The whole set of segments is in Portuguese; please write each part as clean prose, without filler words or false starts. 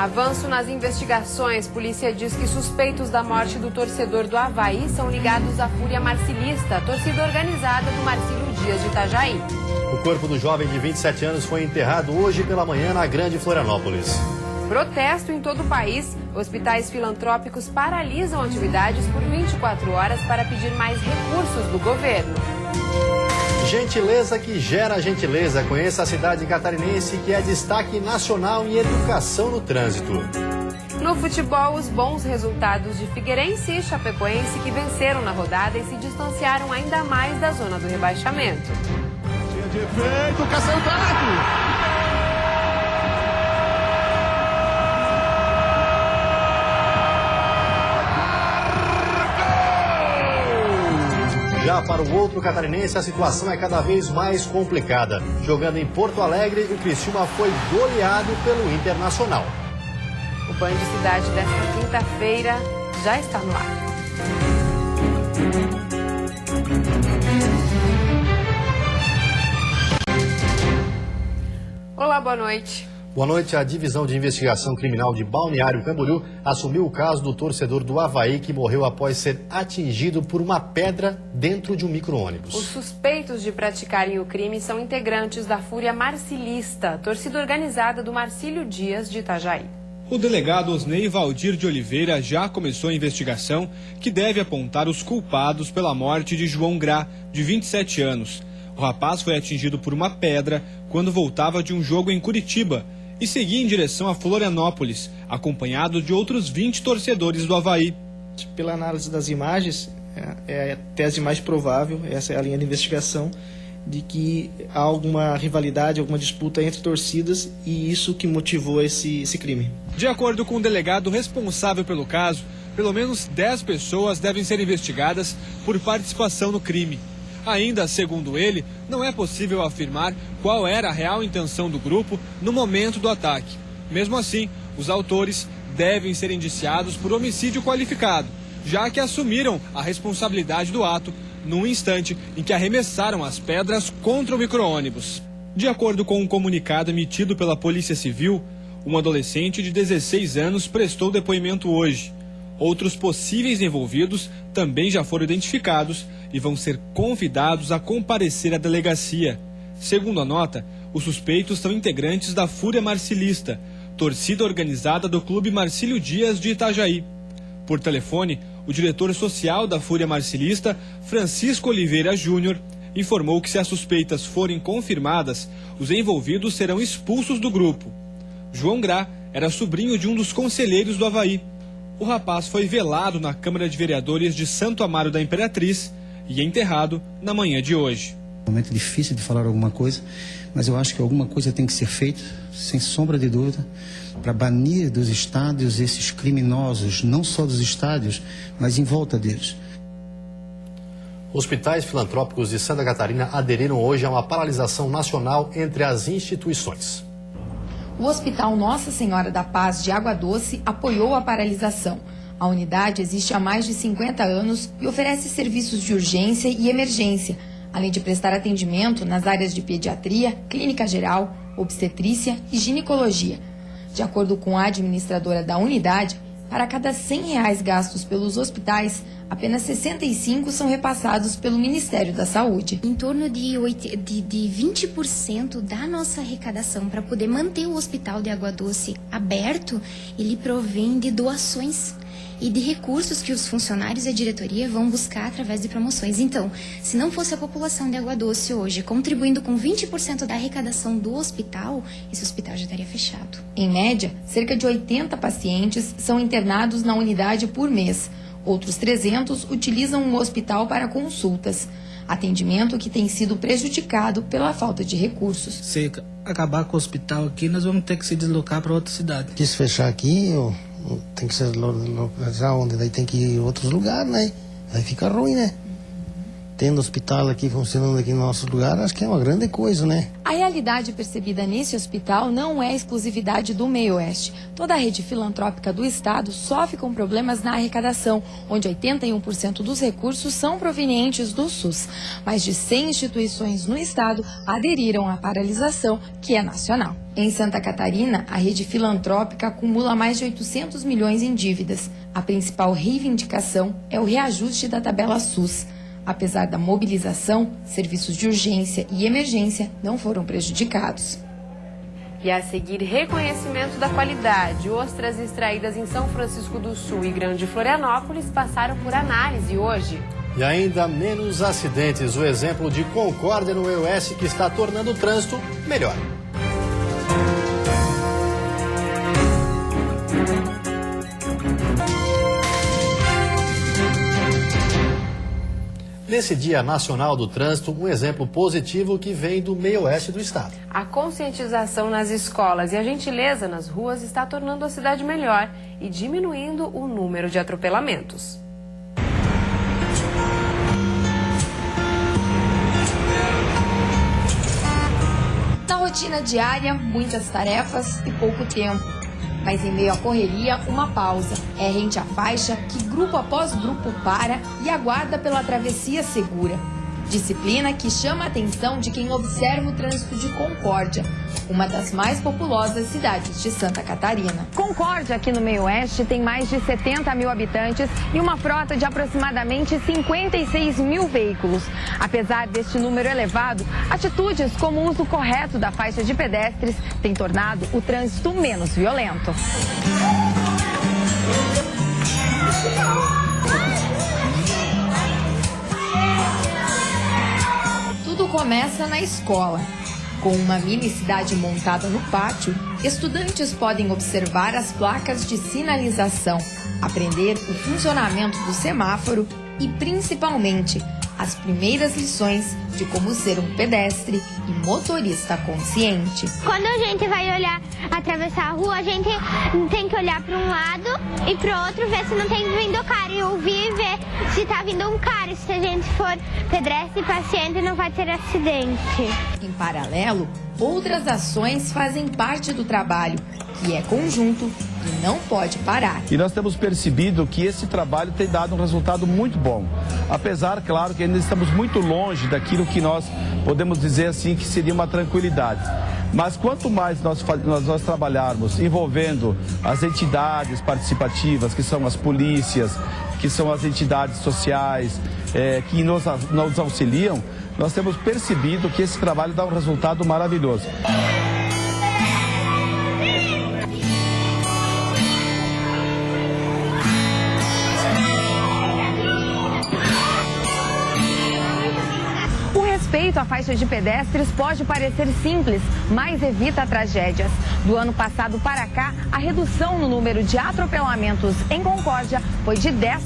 Avanço nas investigações. Polícia diz que suspeitos da morte do torcedor do Avaí são ligados à Fúria Marcilista, torcida organizada do Marcílio Dias de Itajaí. O corpo do jovem de 27 anos foi enterrado hoje pela manhã na Grande Florianópolis. Protesto em todo o país. Hospitais filantrópicos paralisam atividades por 24 horas para pedir mais recursos do governo. Gentileza que gera gentileza. Conheça a cidade catarinense que é destaque nacional em educação no trânsito. No futebol, os bons resultados de Figueirense e Chapecoense que venceram na rodada e se distanciaram ainda mais da zona do rebaixamento. Tinha de efeito, Cacildato! Já para o outro catarinense, a situação é cada vez mais complicada. Jogando em Porto Alegre, o Criciúma foi goleado pelo Internacional. O Banho de Cidade desta quinta-feira já está no ar. Olá, boa noite. Boa noite. A Divisão de Investigação Criminal de Balneário Camboriú assumiu o caso do torcedor do Avaí que morreu após ser atingido por uma pedra dentro de um micro-ônibus. Os suspeitos de praticarem o crime são integrantes da Fúria Marcilista, torcida organizada do Marcílio Dias de Itajaí. O delegado Osnei Valdir de Oliveira já começou a investigação que deve apontar os culpados pela morte de João Grá, de 27 anos. O rapaz foi atingido por uma pedra quando voltava de um jogo em Curitiba e seguia em direção a Florianópolis, acompanhado de outros 20 torcedores do Avaí. Pela análise das imagens, é a tese mais provável, essa é a linha de investigação, de que há alguma rivalidade, alguma disputa entre torcidas e isso que motivou esse crime. De acordo com o delegado responsável pelo caso, pelo menos 10 pessoas devem ser investigadas por participação no crime. Ainda, segundo ele, não é possível afirmar qual era a real intenção do grupo no momento do ataque. Mesmo assim, os autores devem ser indiciados por homicídio qualificado, já que assumiram a responsabilidade do ato no instante em que arremessaram as pedras contra o micro-ônibus. De acordo com um comunicado emitido pela Polícia Civil, um adolescente de 16 anos prestou depoimento hoje. Outros possíveis envolvidos também já foram identificados e vão ser convidados a comparecer à delegacia. Segundo a nota, os suspeitos são integrantes da Fúria Marcilista, torcida organizada do Clube Marcílio Dias de Itajaí. Por telefone, o diretor social da Fúria Marcilista, Francisco Oliveira Júnior, informou que se as suspeitas forem confirmadas, os envolvidos serão expulsos do grupo. João Grá era sobrinho de um dos conselheiros do Avaí. O rapaz foi velado na Câmara de Vereadores de Santo Amaro da Imperatriz e enterrado na manhã de hoje. É um momento difícil de falar alguma coisa, mas eu acho que alguma coisa tem que ser feita, sem sombra de dúvida, para banir dos estádios esses criminosos, não só dos estádios, mas em volta deles. Hospitais filantrópicos de Santa Catarina aderiram hoje a uma paralisação nacional entre as instituições. O Hospital Nossa Senhora da Paz de Água Doce apoiou a paralisação. A unidade existe há mais de 50 anos e oferece serviços de urgência e emergência, além de prestar atendimento nas áreas de pediatria, clínica geral, obstetrícia e ginecologia. De acordo com a administradora da unidade, para cada R$100 gastos pelos hospitais, apenas 65 são repassados pelo Ministério da Saúde. Em torno de 20% da nossa arrecadação para poder manter o Hospital de Água Doce aberto, ele provém de doações e de recursos que os funcionários e a diretoria vão buscar através de promoções. Então, se não fosse a população de Água Doce hoje contribuindo com 20% da arrecadação do hospital, esse hospital já estaria fechado. Em média, cerca de 80 pacientes são internados na unidade por mês. Outros 300 utilizam o hospital para consultas. Atendimento que tem sido prejudicado pela falta de recursos. Se acabar com o hospital aqui, nós vamos ter que se deslocar para outra cidade. Se fechar aqui, tem que ser localizar onde, daí tem que ir em outros lugares, né? Aí fica ruim, né? tendo hospital aqui funcionando aqui no nosso lugar, acho que é uma grande coisa, né? A realidade percebida nesse hospital não é exclusividade do Meio Oeste. Toda a rede filantrópica do estado sofre com problemas na arrecadação, onde 81% dos recursos são provenientes do SUS. Mais de 100 instituições no estado aderiram à paralisação, que é nacional. Em Santa Catarina, a rede filantrópica acumula mais de 800 milhões em dívidas. A principal reivindicação é o reajuste da tabela SUS. Apesar da mobilização, serviços de urgência e emergência não foram prejudicados. E a seguir, reconhecimento da qualidade. Ostras extraídas em São Francisco do Sul e Grande Florianópolis passaram por análise hoje. E ainda menos acidentes. O exemplo de Concórdia no EOS que está tornando o trânsito melhor. Nesse Dia Nacional do Trânsito, um exemplo positivo que vem do meio oeste do estado. A conscientização nas escolas e a gentileza nas ruas está tornando a cidade melhor e diminuindo o número de atropelamentos. Na rotina diária, muitas tarefas e pouco tempo. Mas em meio à correria, uma pausa. É rente à faixa que grupo após grupo para e aguarda pela travessia segura. Disciplina que chama a atenção de quem observa o trânsito de Concórdia, uma das mais populosas cidades de Santa Catarina. Concórdia, aqui no Meio Oeste, tem mais de 70 mil habitantes e uma frota de aproximadamente 56 mil veículos. Apesar deste número elevado, atitudes como o uso correto da faixa de pedestres têm tornado o trânsito menos violento. Tudo começa na escola. Com uma mini cidade montada no pátio, estudantes podem observar as placas de sinalização, aprender o funcionamento do semáforo e, principalmente, as primeiras lições de como ser um pedestre e motorista consciente. Quando a gente vai atravessar a rua, a gente tem que olhar para um lado e para o outro, ver se não tem vindo carro e ouvir e ver se está vindo um carro. E se a gente for pedestre e paciente, não vai ter acidente. Em paralelo, outras ações fazem parte do trabalho, que é conjunto e não pode parar. E nós temos percebido que esse trabalho tem dado um resultado muito bom. Apesar, claro, que ainda estamos muito longe daquilo que nós podemos dizer assim que seria uma tranquilidade. Mas quanto mais nós trabalharmos envolvendo as entidades participativas, que são as polícias, que são as entidades sociais, que nos auxiliam, nós temos percebido que esse trabalho dá um resultado maravilhoso. O respeito à faixa de pedestres pode parecer simples, mas evita tragédias. Do ano passado para cá, a redução no número de atropelamentos em Concórdia foi de 10%.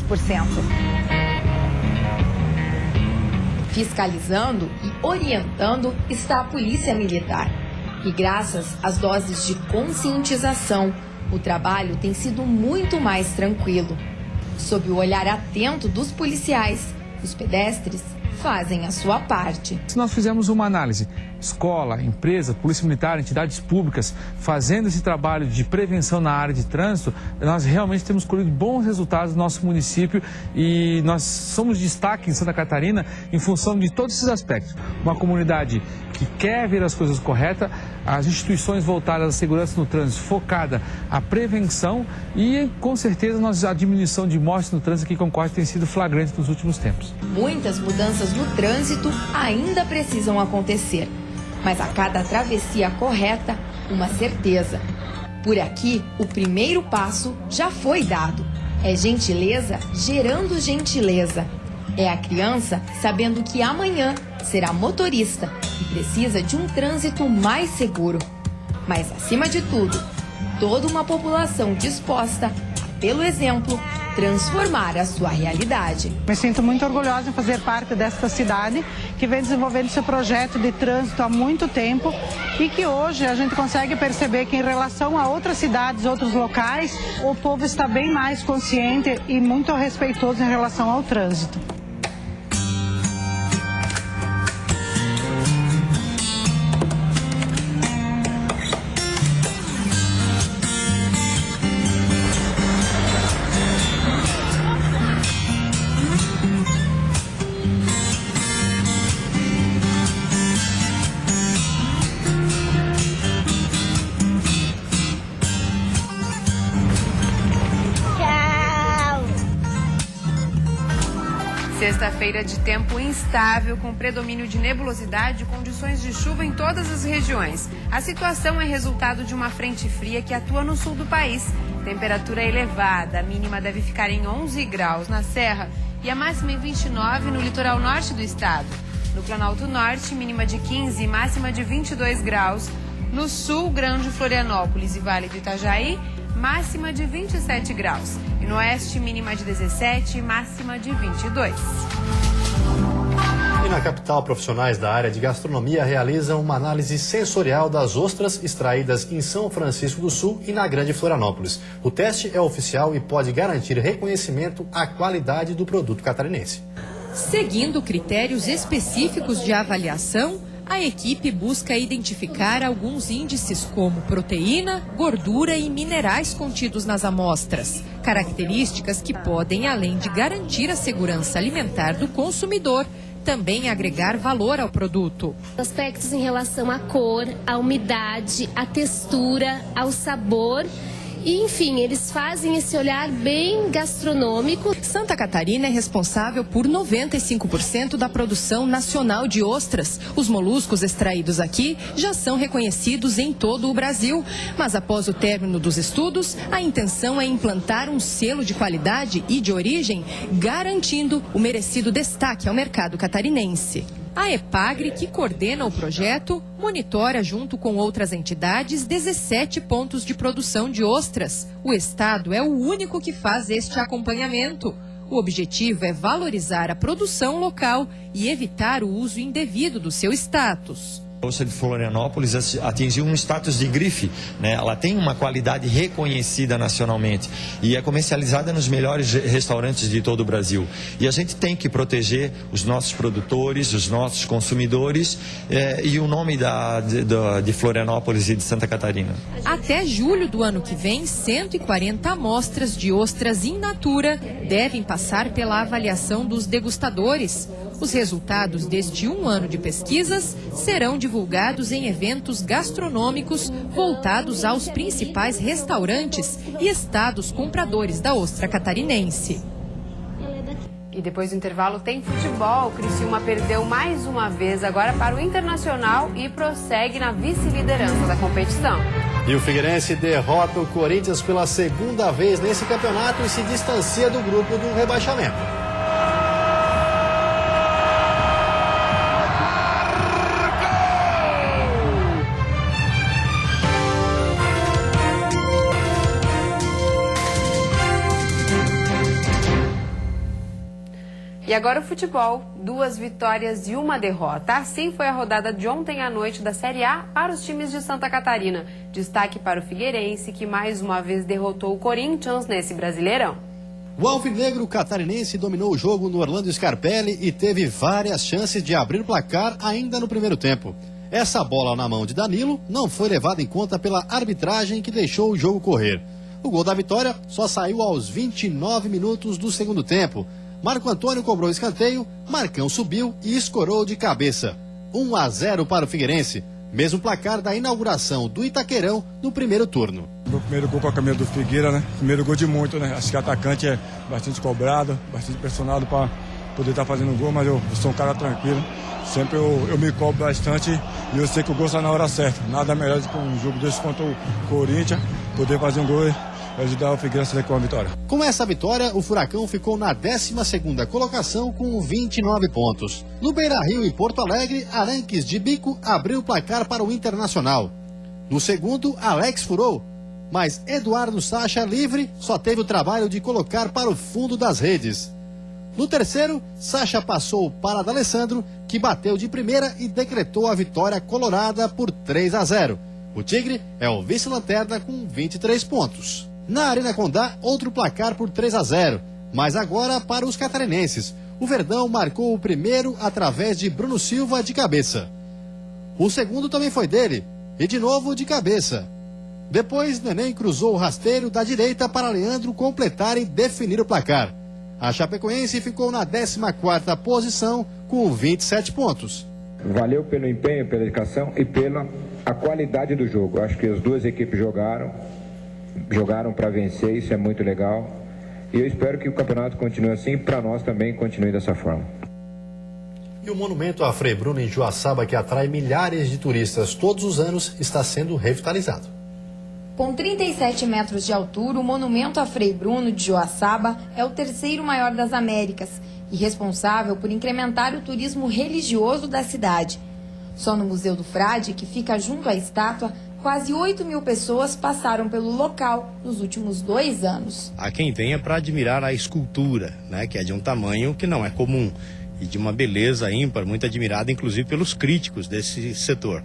Fiscalizando e orientando está a Polícia Militar. E graças às doses de conscientização, o trabalho tem sido muito mais tranquilo. Sob o olhar atento dos policiais, os pedestres fazem a sua parte. Se nós fizermos uma análise, escola, empresa, polícia militar, entidades públicas, fazendo esse trabalho de prevenção na área de trânsito, nós realmente temos colhido bons resultados no nosso município e nós somos destaque em Santa Catarina em função de todos esses aspectos. Uma comunidade que quer ver as coisas corretas, as instituições voltadas à segurança no trânsito, focada à prevenção e, com certeza, a diminuição de mortes no trânsito aqui em Concórdia tem sido flagrante nos últimos tempos. Muitas mudanças no trânsito ainda precisam acontecer, mas a cada travessia correta, uma certeza. Por aqui, o primeiro passo já foi dado. É gentileza gerando gentileza. É a criança sabendo que amanhã será motorista e precisa de um trânsito mais seguro. Mas, acima de tudo, toda uma população disposta a, pelo exemplo, transformar a sua realidade. Me sinto muito orgulhosa em fazer parte desta cidade que vem desenvolvendo esse projeto de trânsito há muito tempo e que hoje a gente consegue perceber que em relação a outras cidades, outros locais, o povo está bem mais consciente e muito respeitoso em relação ao trânsito. Sexta-feira de tempo instável, com predomínio de nebulosidade e condições de chuva em todas as regiões. A situação é resultado de uma frente fria que atua no sul do país. Temperatura elevada, a mínima deve ficar em 11 graus na Serra e a máxima em 29 no litoral norte do estado. No Planalto Norte, mínima de 15 e máxima de 22 graus. No sul, Grande Florianópolis e Vale do Itajaí, máxima de 27 graus. E no oeste, mínima de 17 e máxima de 22. E na capital, profissionais da área de gastronomia realizam uma análise sensorial das ostras extraídas em São Francisco do Sul e na Grande Florianópolis. O teste é oficial e pode garantir reconhecimento à qualidade do produto catarinense. Seguindo critérios específicos de avaliação, a equipe busca identificar alguns índices como proteína, gordura e minerais contidos nas amostras. Características que podem, além de garantir a segurança alimentar do consumidor, também agregar valor ao produto. Aspectos em relação à cor, à umidade, à textura, ao sabor. E, enfim, eles fazem esse olhar bem gastronômico. Santa Catarina é responsável por 95% da produção nacional de ostras. Os moluscos extraídos aqui já são reconhecidos em todo o Brasil. Mas após o término dos estudos, a intenção é implantar um selo de qualidade e de origem, garantindo o merecido destaque ao mercado catarinense. A EPAGRE, que coordena o projeto, monitora junto com outras entidades 17 pontos de produção de ostras. O estado é o único que faz este acompanhamento. O objetivo é valorizar a produção local e evitar o uso indevido do seu status. A ostra de Florianópolis atingiu um status de grife, né? Ela tem uma qualidade reconhecida nacionalmente e é comercializada nos melhores restaurantes de todo o Brasil. E a gente tem que proteger os nossos produtores, os nossos consumidores e o nome de Florianópolis e de Santa Catarina. Até julho do ano que vem, 140 amostras de ostras in natura devem passar pela avaliação dos degustadores. Os resultados deste ano de pesquisas serão divulgados em eventos gastronômicos voltados aos principais restaurantes e estados compradores da ostra catarinense. E depois do intervalo tem futebol. O Criciúma perdeu mais uma vez agora para o Internacional e prossegue na vice-liderança da competição. E o Figueirense derrota o Corinthians pela segunda vez nesse campeonato e se distancia do grupo do rebaixamento. E agora o futebol, 2 vitórias e 1 derrota. Assim foi a rodada de ontem à noite da Série A para os times de Santa Catarina. Destaque para o Figueirense, que mais uma vez derrotou o Corinthians nesse Brasileirão. O alvinegro catarinense dominou o jogo no Orlando Scarpelli e teve várias chances de abrir o placar ainda no primeiro tempo. Essa bola na mão de Danilo não foi levada em conta pela arbitragem que deixou o jogo correr. O gol da vitória só saiu aos 29 minutos do segundo tempo. Marco Antônio cobrou escanteio, Marcão subiu e escorou de cabeça. 1-0 para o Figueirense, mesmo placar da inauguração do Itaquerão no primeiro turno. Meu primeiro gol com a camisa do Figueira, né? Primeiro gol de muito, né? Acho que o atacante é bastante cobrado, bastante pressionado para poder estar fazendo gol, mas eu sou um cara tranquilo. Sempre eu me cobro bastante e eu sei que o gol sai na hora certa. Nada melhor do que um jogo desse contra o Corinthians, poder fazer um gol e ajudar o Figueirense com a vitória. Com essa vitória, o Furacão ficou na 12ª colocação com 29 pontos. No Beira-Rio e Porto Alegre, Aranques de Bico abriu o placar para o Internacional. No segundo, Alex furou, mas Eduardo Sacha, livre, só teve o trabalho de colocar para o fundo das redes. No terceiro, Sacha passou para D'Alessandro, que bateu de primeira e decretou a vitória colorada por 3-0. O Tigre é o vice-lanterna com 23 pontos. Na Arena Condá, outro placar por 3-0, mas agora para os catarinenses. O Verdão marcou o primeiro através de Bruno Silva de cabeça. O segundo também foi dele, e de novo de cabeça. Depois, Neném cruzou o rasteiro da direita para Leandro completar e definir o placar. A Chapecoense ficou na 14ª posição com 27 pontos. Valeu pelo empenho, pela dedicação e pela a qualidade do jogo. Acho que as duas equipes jogaram para vencer, isso é muito legal. E eu espero que o campeonato continue assim e para nós também continue dessa forma. E o monumento a Frei Bruno em Joaçaba, que atrai milhares de turistas todos os anos, está sendo revitalizado. Com 37 metros de altura, o monumento a Frei Bruno de Joaçaba é o terceiro maior das Américas e responsável por incrementar o turismo religioso da cidade. Só no Museu do Frade, que fica junto à estátua, quase 8.000 pessoas passaram pelo local nos últimos 2 anos. Há quem venha para admirar a escultura, né, que é de um tamanho que não é comum e de uma beleza ímpar, muito admirada inclusive pelos críticos desse setor.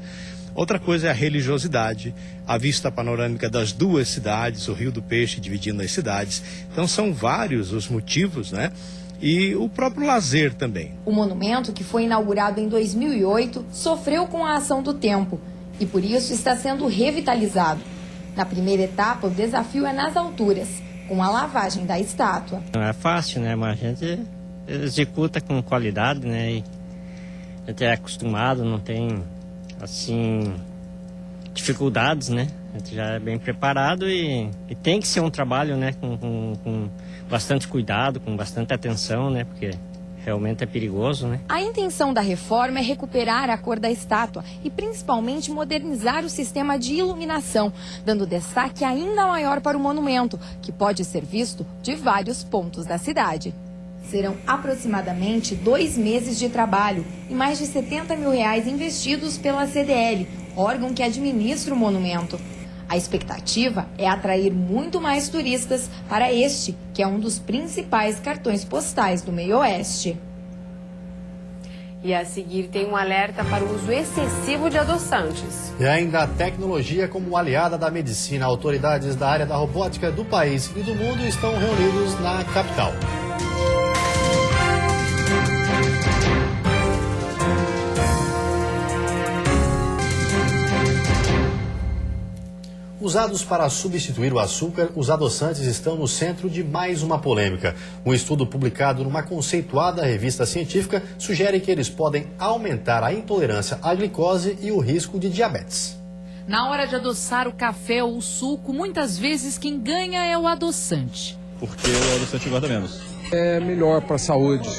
Outra coisa é a religiosidade, a vista panorâmica das duas cidades, o Rio do Peixe dividindo as cidades. Então são vários os motivos, né? E o próprio lazer também. O monumento, que foi inaugurado em 2008, sofreu com a ação do tempo e por isso está sendo revitalizado. Na primeira etapa, o desafio é nas alturas, com a lavagem da estátua. Não é fácil, né? Mas a gente executa com qualidade, né? E a gente é acostumado, não tem, assim, dificuldades, né? A gente já é bem preparado e tem que ser um trabalho, né? Com bastante cuidado, com bastante atenção, né? Porque realmente é perigoso, né? A intenção da reforma é recuperar a cor da estátua e principalmente modernizar o sistema de iluminação, dando destaque ainda maior para o monumento, que pode ser visto de vários pontos da cidade. Serão aproximadamente 2 meses de trabalho e mais de R$70 mil investidos pela CDL, órgão que administra o monumento. A expectativa é atrair muito mais turistas para este, que é um dos principais cartões postais do Meio-Oeste. E a seguir tem um alerta para o uso excessivo de adoçantes. E ainda a tecnologia como aliada da medicina. Autoridades da área da robótica do país e do mundo estão reunidos na capital. Usados para substituir o açúcar, os adoçantes estão no centro de mais uma polêmica. Um estudo publicado numa conceituada revista científica sugere que eles podem aumentar a intolerância à glicose e o risco de diabetes. Na hora de adoçar o café ou o suco, muitas vezes quem ganha é o adoçante. Porque o adoçante engorda menos. É melhor para a saúde.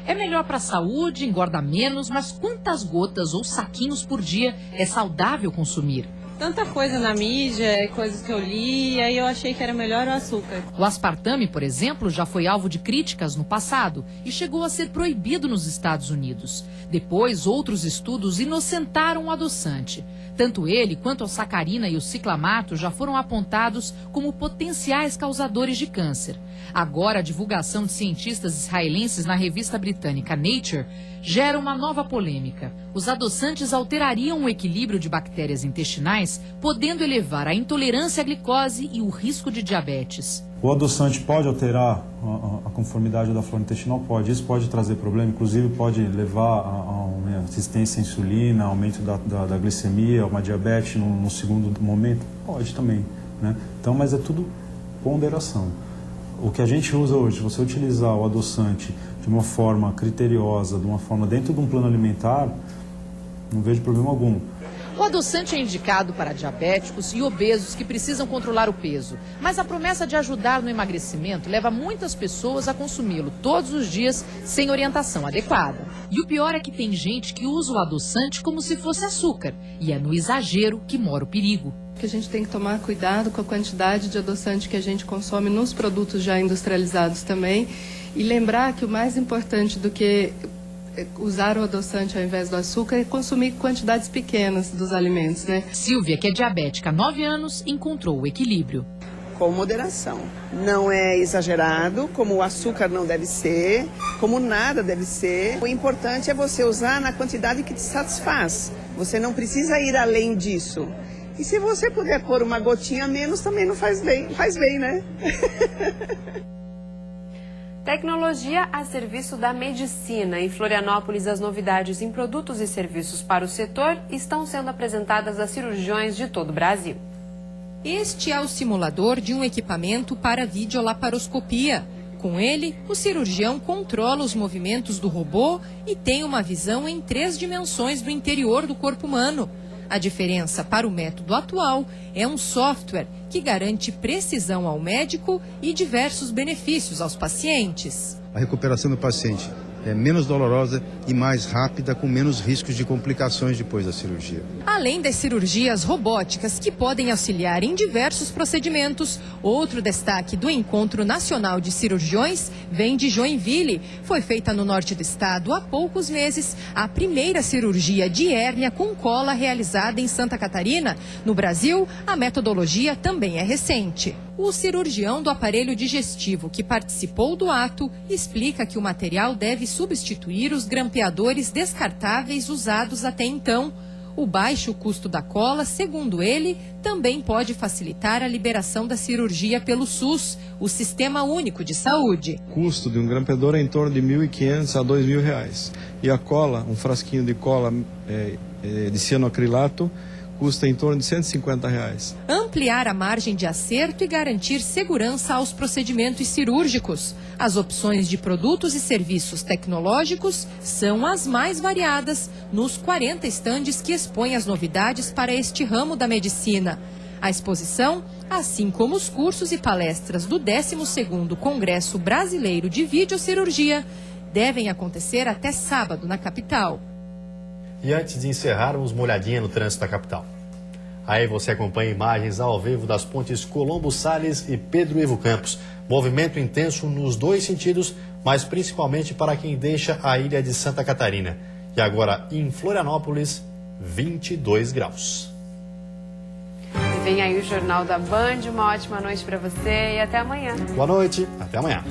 É melhor para a saúde, engorda menos, mas quantas gotas ou saquinhos por dia é saudável consumir? Tanta coisa na mídia, coisas que eu li, aí eu achei que era melhor o açúcar. O aspartame, por exemplo, já foi alvo de críticas no passado e chegou a ser proibido nos Estados Unidos. Depois, outros estudos inocentaram o adoçante. Tanto ele quanto a sacarina e o ciclamato já foram apontados como potenciais causadores de câncer. Agora, a divulgação de cientistas israelenses na revista britânica Nature gera uma nova polêmica. Os adoçantes alterariam o equilíbrio de bactérias intestinais, podendo elevar a intolerância à glicose e o risco de diabetes. O adoçante pode alterar a conformidade da flora intestinal? Pode. Isso pode trazer problema, inclusive pode levar a uma resistência à insulina, aumento da glicemia, uma diabetes no segundo momento? Pode também, né? Então, mas é tudo ponderação. O que a gente usa hoje, se você utilizar o adoçante de uma forma criteriosa, de uma forma dentro de um plano alimentar, não vejo problema algum. O adoçante é indicado para diabéticos e obesos que precisam controlar o peso. Mas a promessa de ajudar no emagrecimento leva muitas pessoas a consumi-lo todos os dias sem orientação adequada. E o pior é que tem gente que usa o adoçante como se fosse açúcar. E é no exagero que mora o perigo. Que a gente tem que tomar cuidado com a quantidade de adoçante que a gente consome nos produtos já industrializados também. E lembrar que o mais importante do que usar o adoçante ao invés do açúcar é consumir quantidades pequenas dos alimentos, né? Silvia, que é diabética há 9 anos, encontrou o equilíbrio. Com moderação. Não é exagerado, como o açúcar não deve ser, como nada deve ser. O importante é você usar na quantidade que te satisfaz. Você não precisa ir além disso. E se você puder pôr uma gotinha a menos, também não faz bem, né? Tecnologia a serviço da medicina. Em Florianópolis, as novidades em produtos e serviços para o setor estão sendo apresentadas a cirurgiões de todo o Brasil. Este é o simulador de um equipamento para videolaparoscopia. Com ele, o cirurgião controla os movimentos do robô e tem uma visão em 3 dimensões do interior do corpo humano. A diferença para o método atual é um software que garante precisão ao médico e diversos benefícios aos pacientes. A recuperação do paciente é menos dolorosa e mais rápida, com menos riscos de complicações depois da cirurgia. Além das cirurgias robóticas que podem auxiliar em diversos procedimentos, outro destaque do Encontro Nacional de Cirurgiões vem de Joinville. Foi feita no norte do estado há poucos meses a primeira cirurgia de hérnia com cola realizada em Santa Catarina. No Brasil, a metodologia também é recente. O cirurgião do aparelho digestivo que participou do ato explica que o material deve substituir os grampeadores descartáveis usados até então. O baixo custo da cola, segundo ele, também pode facilitar a liberação da cirurgia pelo SUS, o Sistema Único de Saúde. O custo de um grampeador é em torno de R$ 1.500 a R$ 2.000. E a cola, um frasquinho de cola de cianoacrilato, custa em torno de R$ 150. Ampliar a margem de acerto e garantir segurança aos procedimentos cirúrgicos. As opções de produtos e serviços tecnológicos são as mais variadas nos 40 estandes que expõem as novidades para este ramo da medicina. A exposição, assim como os cursos e palestras do 12º Congresso Brasileiro de Videocirurgia, devem acontecer até sábado na capital. E antes de encerrarmos, uma olhadinha no trânsito da capital. Aí você acompanha imagens ao vivo das pontes Colombo Salles e Pedro Ivo Campos. Movimento intenso nos dois sentidos, mas principalmente para quem deixa a ilha de Santa Catarina. E agora em Florianópolis, 22 graus. E vem aí o Jornal da Band. Uma ótima noite para você e até amanhã. Boa noite, até amanhã.